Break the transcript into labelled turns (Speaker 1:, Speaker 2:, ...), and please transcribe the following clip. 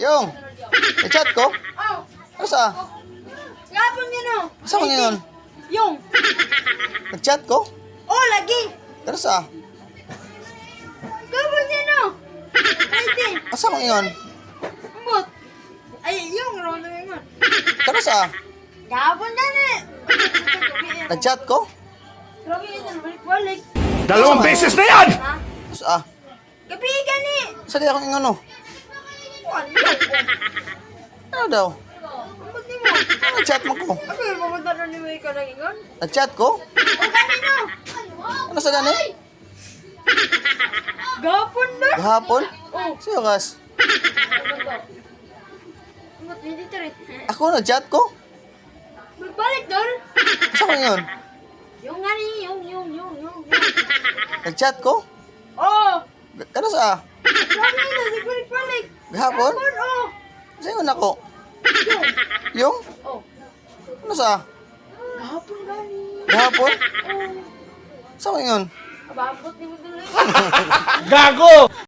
Speaker 1: Yung, nag-chat ko?
Speaker 2: Oh,
Speaker 1: Ano sa?
Speaker 2: gapon yun o.
Speaker 1: Asa ko ngayon?
Speaker 2: Yung.
Speaker 1: Nag-chat ko?
Speaker 2: Oh, lagi.
Speaker 1: Ano sa?
Speaker 2: Gapon yun o. Pwede.
Speaker 1: Asa ko ngayon?
Speaker 2: Umot. Ay, yung rondo yun.
Speaker 1: Ano sa?
Speaker 2: Gapon yan eh.
Speaker 1: Nag-chat ko?
Speaker 2: Grabe yun, balik-balik.
Speaker 3: Dalawang beses na yan!
Speaker 2: Ha?
Speaker 1: Ano sa?
Speaker 2: Gabi ka ni.
Speaker 1: Sa di ako ng ano? Ano daw?
Speaker 2: Umot ni mo.
Speaker 1: Ano nag-chat mo ko?
Speaker 2: Ano yung pumunta na ni May ka lang ingon?
Speaker 1: Nag-chat ko?
Speaker 2: O kanino?
Speaker 1: Ano sa gani?
Speaker 2: Gapon na.
Speaker 1: Gahapon?
Speaker 2: Oh,
Speaker 1: Sa'yo kas?
Speaker 2: umot, hindi tarit.
Speaker 1: Ako nag-chat ko?
Speaker 2: Balik doon.
Speaker 1: Asa ko ngayon?
Speaker 2: Yung nga ni, yung.
Speaker 1: Nag-chat ko?
Speaker 2: Oh,
Speaker 1: Ano sa?
Speaker 2: grabe yun, balik-balik.
Speaker 1: Gahapon?
Speaker 2: Gapon, oh.
Speaker 1: Sa'yo na ako?
Speaker 2: Yung.
Speaker 1: Yung?
Speaker 2: Oh,
Speaker 1: Ano sa?
Speaker 2: gapon gani.
Speaker 1: Gahapon?
Speaker 2: Oh,
Speaker 1: Saan ko ngayon?
Speaker 2: ababot ni mo tuloy.
Speaker 3: Gago!